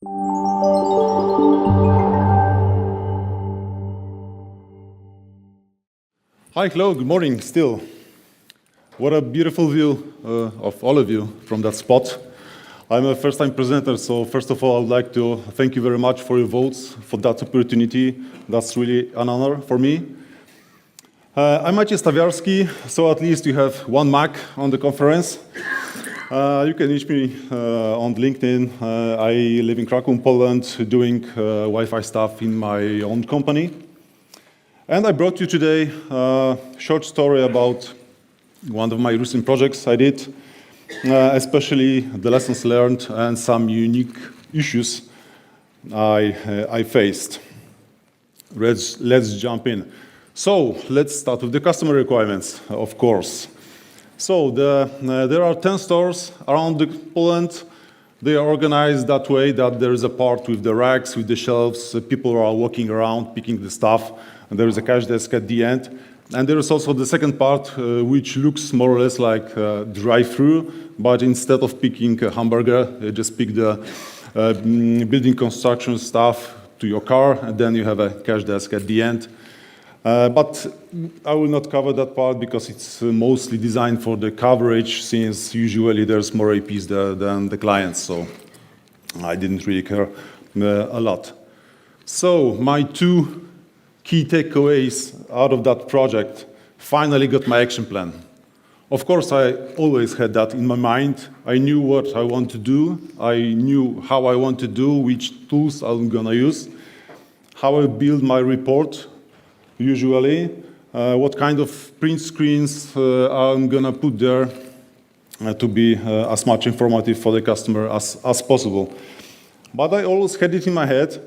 Hi, hello, good morning still. What a beautiful view of all of you from that spot. I'm a first-time presenter, so first of all, I would like to thank you very much for your votes, for that opportunity. That's really an honor for me. I'm Maciej Stawiarski, so at least you have one Mac on the conference. You can reach me on LinkedIn. I live in Kraków, Poland, doing Wi-Fi stuff in my own company. And I brought you today a short story about one of my recent projects I did, especially the lessons learned and some unique issues I faced. Let's jump in. So let's start with the customer requirements, of course. So there are 10 stores around Poland. They are organized that way that there is a part with the racks, with the shelves. People are walking around, picking the stuff. And there is a cash desk at the end. And there is also the second part, which looks more or less like a drive-through, but instead of picking a hamburger, you just pick the building construction stuff to your car, and then you have a cash desk at the end. But I will not cover that part because it's mostly designed for the coverage, since usually there's more APs than the clients, so I didn't really care a lot. So my two key takeaways out of that project: finally got my action plan. Of course, I always had that in my mind. I knew what I want to do. I knew how I want to do, which tools I'm gonna use, how I build my report, usually, what kind of print screens I'm gonna put there to be as much informative for the customer as possible. But I always had it in my head.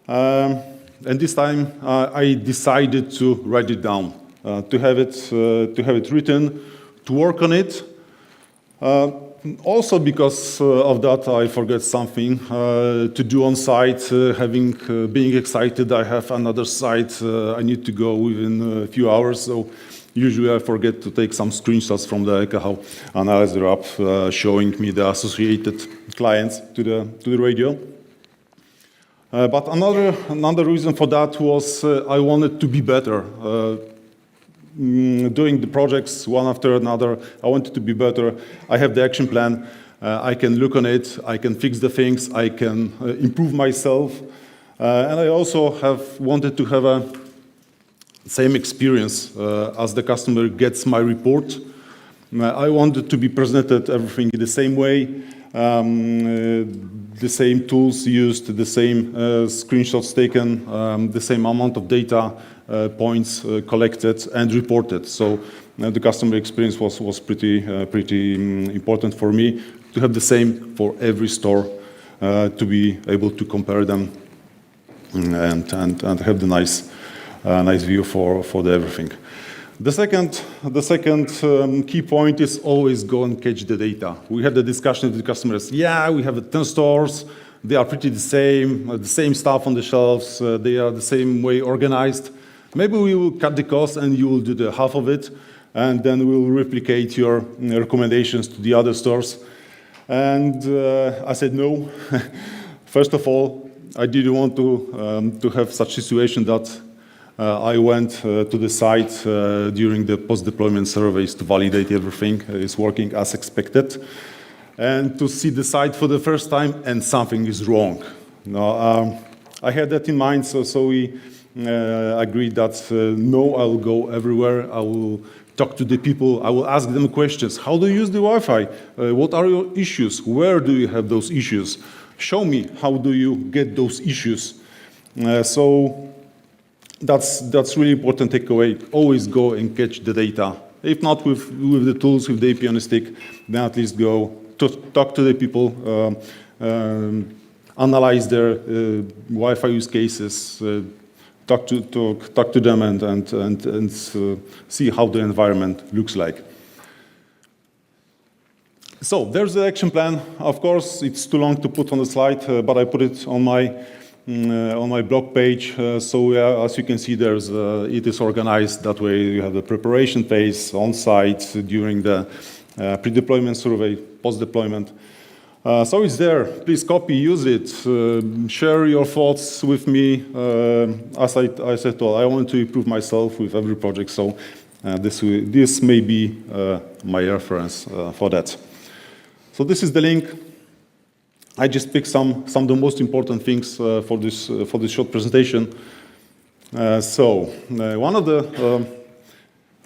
And this time, I decided to write it down, to have it written, to work on it. Also, because of that, I forget something to do on site. Being excited, I have another site I need to go within a few hours. So usually, I forget to take some screenshots from the Ekahau Analyzer app, showing me the associated clients to the radio. But another reason for that was I wanted to be better. Doing the projects one after another, I wanted to be better. I have the action plan. I can look on it. I can fix the things. I can improve myself. And I also wanted to have a same experience as the customer gets my report. I wanted to be presented everything in the same way. The same tools used, the same screenshots taken, the same amount of data points collected and reported. So the customer experience was pretty important for me, to have the same for every store, to be able to compare them and have the nice view for the everything. The second key point is always go and catch the data. We had the discussion with the customers. Yeah, we have 10 stores. They are pretty the same stuff on the shelves. They are the same way organized. Maybe we will cut the cost and you will do the half of it, and then we'll replicate your recommendations to the other stores. And I said no. First of all, I didn't want to have such situation that I went to the site during the post-deployment surveys to validate everything is working as expected, and to see the site for the first time and something is wrong. No, I had that in mind, so we agreed that no, I will go everywhere. I will talk to the people. I will ask them questions. How do you use the Wi-Fi? What are your issues? Where do you have those issues? Show me how do you get those issues. So that's really important takeaway. Always go and catch the data. If not with the tools, with the AP on a stick, then at least go to talk to the people, analyze their Wi-Fi use cases, talk to them, and see how the environment looks like. So there's the action plan. Of course, it's too long to put on the slide, but I put it on my blog page. So as you can see, it is organized that way. You have the preparation phase on site during the pre-deployment survey, post-deployment. So it's there. Please copy, use it, share your thoughts with me. As I said, I want to improve myself with every project, so this may be my reference for that. So this is the link. I just picked some of the most important things for this short presentation. One of the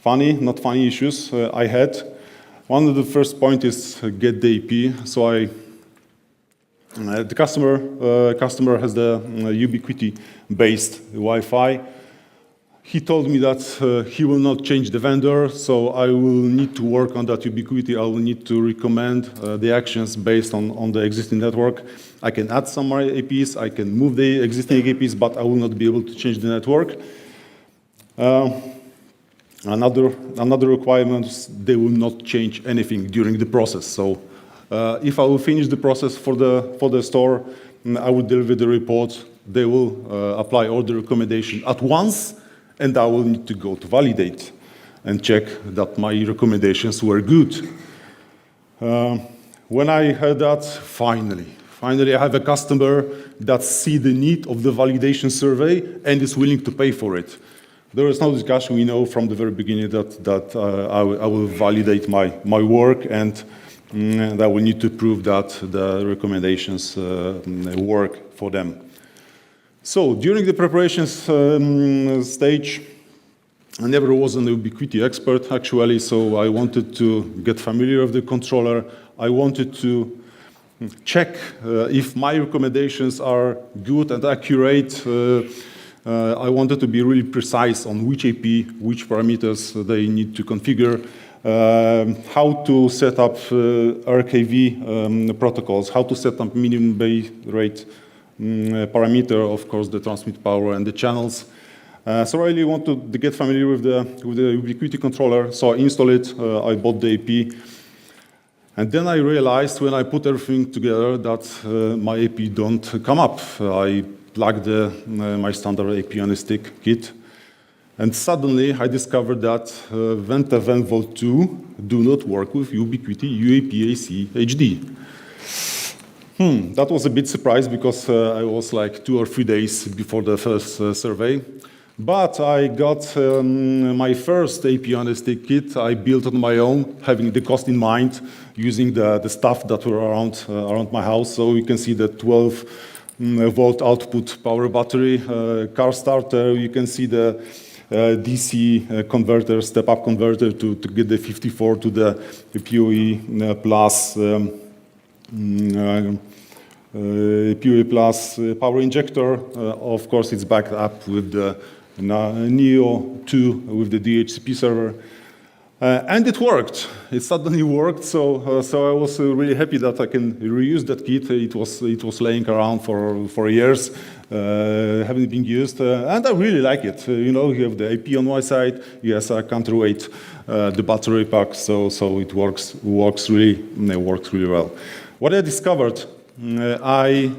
not funny issues I had. One of the first point is get the IP. So the customer has the Ubiquiti-based Wi-Fi. He told me that he will not change the vendor, so I will need to work on that Ubiquiti. I will need to recommend the actions based on the existing network. I can add some more APs, I can move the existing APs, but I will not be able to change the network. Another requirement is they will not change anything during the process. So if I will finish the process for the store, I will deliver the report. They will apply all the recommendation at once, and I will need to go to validate and check that my recommendations were good. When I heard that, finally I have a customer that sees the need of the validation survey and is willing to pay for it. There is no discussion. We know from the very beginning that I will validate my work, and I will need to prove that the recommendations work for them. So during the preparations stage, I never was an Ubiquiti expert, actually, so I wanted to get familiar with the controller. I wanted to check if my recommendations are good and accurate. I wanted to be really precise on which AP, which parameters they need to configure, how to set up RKV protocols, how to set up minimum base rate parameter, of course, the transmit power and the channels. So I really want to get familiar with the Ubiquiti controller. So I installed it, I bought the AP. And then I realized when I put everything together that my AP don't come up. I plugged my standard AP on a stick kit. And suddenly I discovered that Venta Volt 2 do not work with Ubiquiti UAP-AC HD. That was a bit surprise because I was like 2 or 3 days before the first survey. But I got my first AP on a stick kit. I built on my own, having the cost in mind, using the stuff that were around my house. So you can see the 12-volt output power battery, car starter. You can see the DC converter, step-up converter to get the 54 to the PoE plus PoE plus power injector. Of course, it's backed up with the Neo 2 with the DHCP server. And it worked. It suddenly worked, so I was really happy that I can reuse that kit. It was laying around for years, having been used, and I really like it. You have the AP on one side. Yes, I counterweight the battery pack, so it works really well. What I discovered, I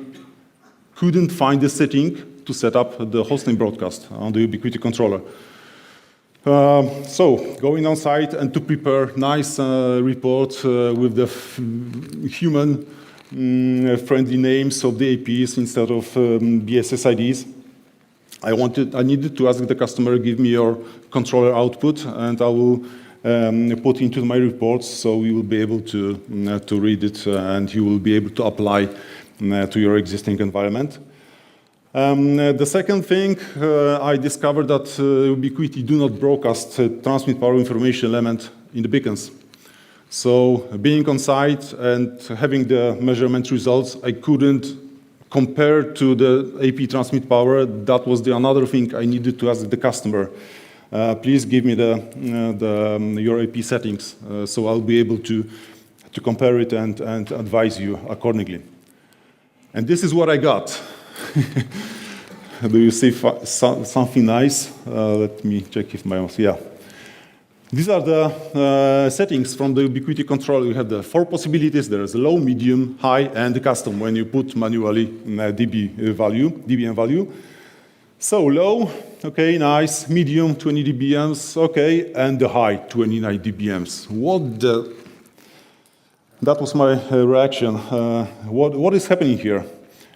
couldn't find the setting to set up the hosting broadcast on the Ubiquiti controller. So going on site and to prepare nice report with the human friendly names of the APs instead of BSS IDs. I needed to ask the customer, give me your controller output, and I will put into my reports, so you will be able to read it, and you will be able to apply to your existing environment. The second thing, I discovered that Ubiquiti do not broadcast transmit power information element in the beacons. So being on site and having the measurement results, I couldn't compare to the AP transmit power. That was another thing I needed to ask the customer. Please give me your AP settings, so I'll be able to compare it and advise you accordingly. And this is what I got. Do you see something nice? Let me check if my mouse, yeah. These are the settings from the Ubiquiti controller. You have the 4 possibilities. There is low, medium, high, and the custom when you put manually dBm value. So low, okay, nice. Medium, 20 dBms, okay, and the high, 29 dBms. That was my reaction. What is happening here?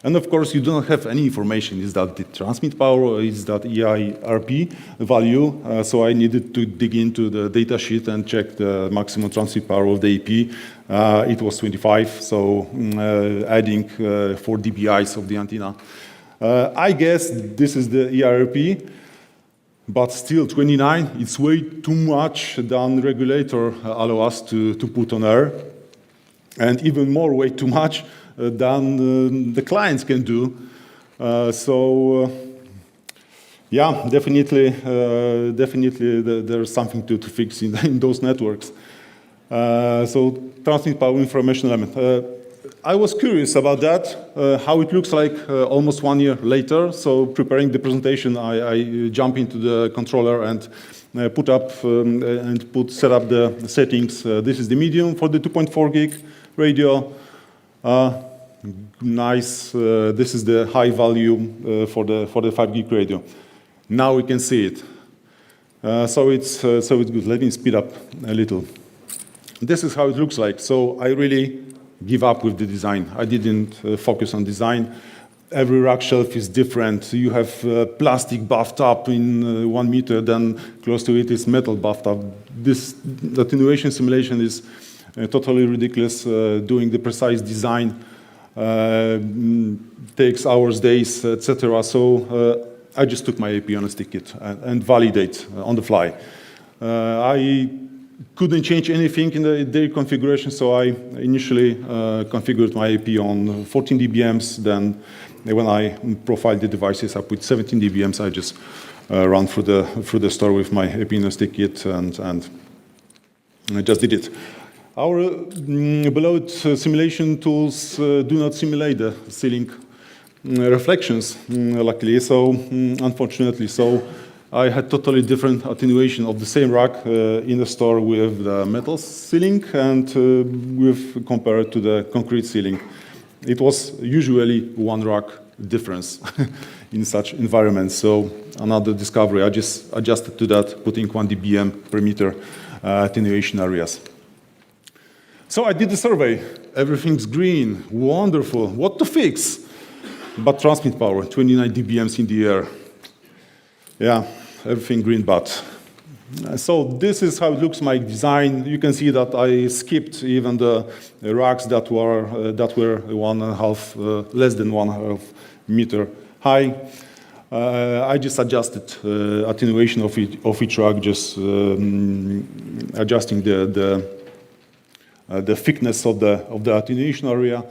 And of course, you do not have any information. Is that the transmit power, or is that EIRP value? So I needed to dig into the data sheet and check the maximum transmit power of the AP. It was 25, so adding 4 dBIs of the antenna. I guess this is the EIRP, but still 29, it's way too much than regulator allow us to put on air. And even more, way too much than the clients can do. Yeah, definitely there's something to fix in those networks. So transmit power information element. I was curious about that, how it looks like almost 1 year later. So preparing the presentation, I jump into the controller and set up the settings. This is the medium for the 2.4 gig radio. Nice. This is the high value for the 5 gig radio. Now we can see it. So it's good. Let me speed up a little. This is how it looks like. So I really give up with the design. I didn't focus on design. Every rack shelf is different. You have plastic bathtub in 1 meter, then close to it is metal bathtub. This attenuation simulation is totally ridiculous. Doing the precise design takes hours, days, etc. So I just took my AP on a stick kit and validate on the fly. I couldn't change anything in their configuration, so I initially configured my AP on 14 dBms. Then when I profiled the devices up with 17 dBms, I just ran through the store with my AP on a stick kit and I just did it. Our below simulation tools do not simulate the ceiling reflections, luckily, so unfortunately. So I had totally different attenuation of the same rack in the store with the metal ceiling and compared to the concrete ceiling. It was usually 1 rack difference in such environments. So another discovery, I just adjusted to that, putting 1 dBm per meter attenuation areas. So I did the survey. Everything's green, wonderful. What to fix? But transmit power, 29 dBms in the air. Yeah, everything green, but. So this is how it looks, my design. You can see that I skipped even the racks that were 1.5, less than 1.5 meter high. I just adjusted attenuation of each rack, just adjusting the thickness of the attenuation area.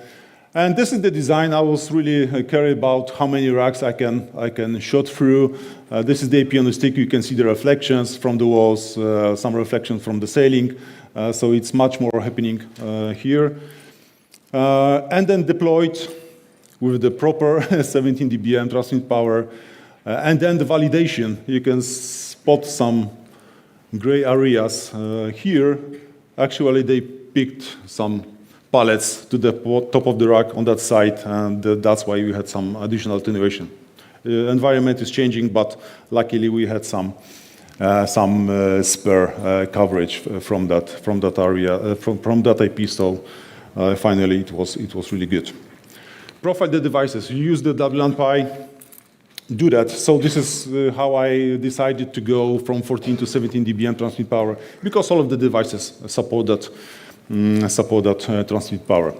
And this is the design. I was really carried about how many racks I can shoot through. This is the AP on the stick. You can see the reflections from the walls, some reflections from the ceiling. So it's much more happening here. And then deployed with the proper 17 dBm transmit power. And then the validation. You can spot some gray areas here. Actually, they picked some pallets to the top of the rack on that side, and that's why we had some additional attenuation. The environment is changing, but luckily we had some spare coverage from that area, from that IP. So finally, it was really good. Profile the devices. You use the WLAN Pi. Do that. So this is how I decided to go from 14 to 17 dBm transmit power, because all of the devices support that transmit power.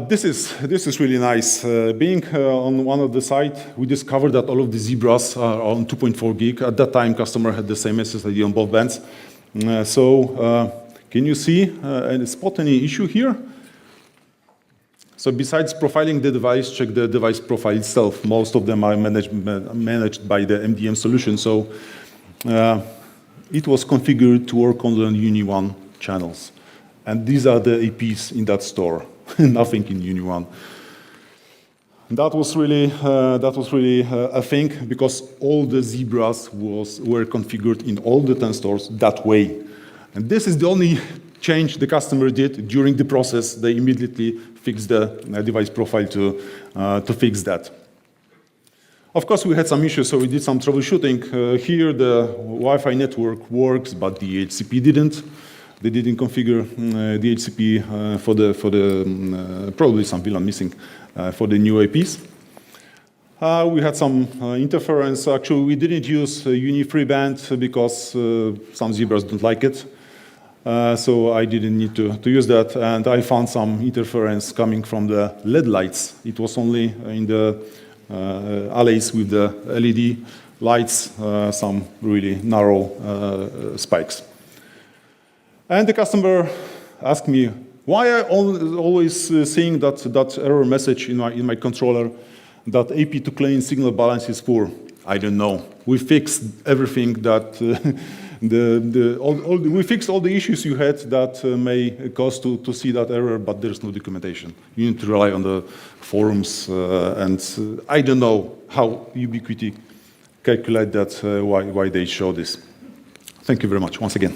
This is really nice. Being on one of the site, we discovered that all of the zebras are on 2.4 gig. At that time, customer had the same SSID on both bands. Can you see and spot any issue here? So besides profiling the device, check the device profile itself. Most of them are managed by the MDM solution. So it was configured to work on the UNI1 channels. And these are the APs in that store. Nothing in UNI1. That was really a thing, because all the zebras were configured in all the 10 stores that way. And this is the only change the customer did during the process. They immediately fixed the device profile to fix that. Of course, we had some issues, so we did some troubleshooting. Here, the Wi-Fi network works, but the HCP didn't. they didn't configure DHCP for the probably some VLAN missing for the new IPs. We had some interference. Actually, we didn't use uni-free band because some zebras don't like it. So I didn't need to use that. And I found some interference coming from the LED lights. It was only in the alleys with the LED lights, some really narrow spikes. And the customer asked me, why I always seeing that error message in my controller, that AP to clean signal balance is poor. I don't know. We fixed everything that we fixed all the issues you had that may cause to see that error, but there's no documentation. You need to rely on the forums, and I don't know how Ubiquiti calculate that, why they show this. Thank you very much once again.